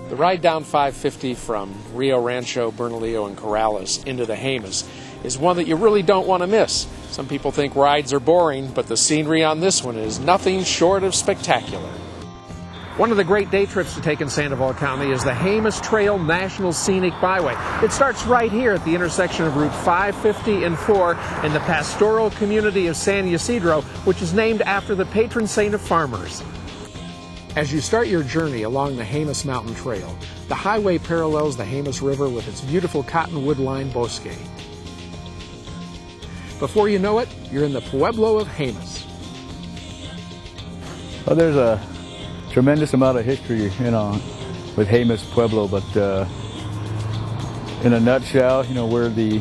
The ride down 550 from Rio Rancho, Bernalillo, and Corrales into the Jemez is one that you really don't want to miss. Some people think rides are boring, but the scenery on this one is nothing short of spectacular. One of the great day trips to take in Sandoval County is the Jemez Trail National Scenic Byway. It starts right here at the intersection of Route 550 and 4 in the pastoral community of San Ysidro, which is named after the patron saint of farmers. As you start your journey along the Jemez Mountain Trail, the highway parallels the Jemez River with its beautiful cottonwood-lined bosque. Before you know it, you're in the Pueblo of Jemez. Well, there's a tremendous amount of history, with Jemez Pueblo, but in a nutshell, we're the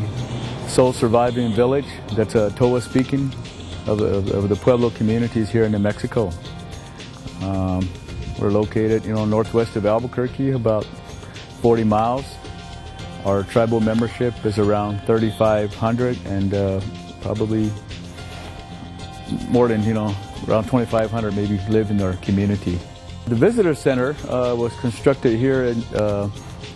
sole surviving village that's Towa speaking of the Pueblo communities here in New Mexico. We're located, northwest of Albuquerque, about 40 miles. Our tribal membership is around 3,500, and probably more than, around 2,500 maybe live in our community. The visitor center was constructed here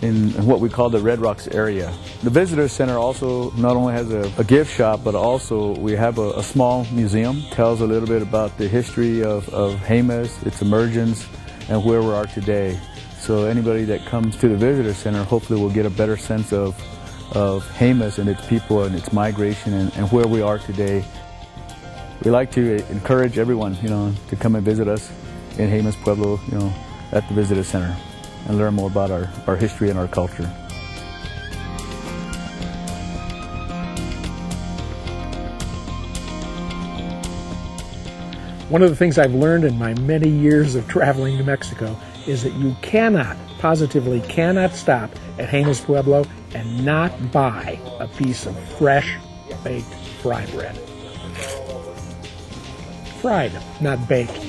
in what we call the Red Rocks area. The visitor center also not only has a gift shop, but also we have a small museum. Tells a little bit about the history of Jemez, its emergence, and where we are today. So anybody that comes to the visitor center hopefully will get a better sense of Jemez and its people and its migration and where we are today. We like to encourage everyone, to come and visit us in Jemez Pueblo, at the visitor center, and learn more about our history and our culture. One of the things I've learned in my many years of traveling to Mexico is that you positively cannot stop at Jemez Pueblo and not buy a piece of fresh baked fry bread. Fried, not baked.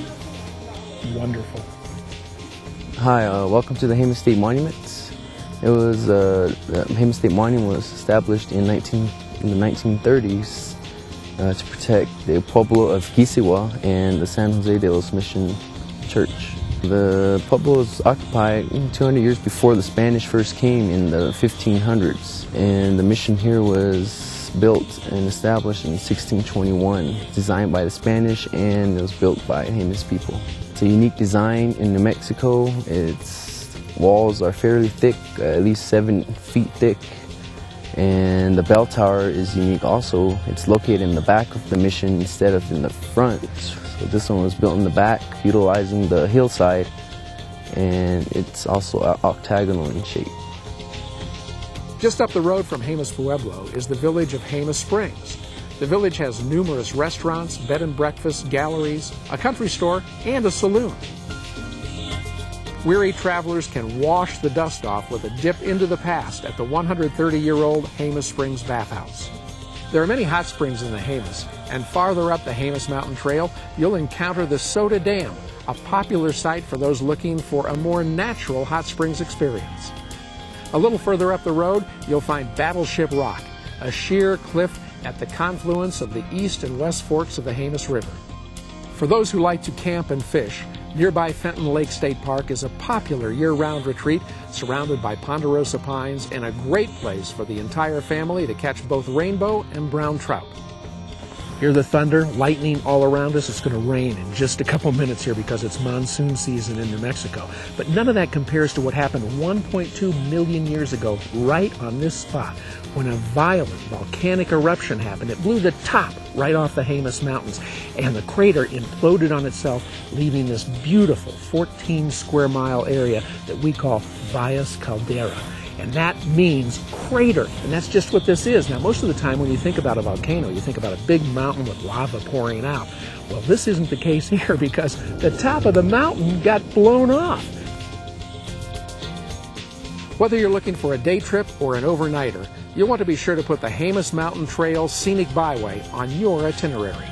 Wonderful. Hi, welcome to the Jemez State Monument. The Jemez State Monument was established in the 1930s to protect the Pueblo of Gisiwa and the San Jose de los Mission Church. The Pueblo was occupied 200 years before the Spanish first came in the 1500s, and the mission here was built and established in 1621, designed by the Spanish, and it was built by Jemez people. It's a unique design in New Mexico. Its walls are fairly thick, at least 7 feet thick, and the bell tower is unique also. It's located in the back of the mission instead of in the front. So this one was built in the back, utilizing the hillside, and it's also octagonal in shape. Just up the road from Jemez Pueblo is the village of Jemez Springs. The village has numerous restaurants, bed and breakfasts, galleries, a country store, and a saloon. Weary travelers can wash the dust off with a dip into the past at the 130-year-old Jemez Springs bathhouse. There are many hot springs in the Jemez, and farther up the Jemez Mountain Trail, you'll encounter the Soda Dam, a popular site for those looking for a more natural hot springs experience. A little further up the road, you'll find Battleship Rock, a sheer cliff at the confluence of the east and west forks of the Jemez River. For those who like to camp and fish, nearby Fenton Lake State Park is a popular year-round retreat surrounded by ponderosa pines and a great place for the entire family to catch both rainbow and brown trout. Hear the thunder, lightning all around us. It's going to rain in just a couple minutes here because it's monsoon season in New Mexico. But none of that compares to what happened 1.2 million years ago right on this spot when a violent volcanic eruption happened. It blew the top right off the Jemez Mountains, and the crater imploded on itself, leaving this beautiful 14 square mile area that we call Valles Caldera. And that means crater, and that's just what this is. Now, most of the time when you think about a volcano, you think about a big mountain with lava pouring out. Well, this isn't the case here because the top of the mountain got blown off. Whether you're looking for a day trip or an overnighter, you'll want to be sure to put the Jemez Mountain Trail Scenic Byway on your itinerary.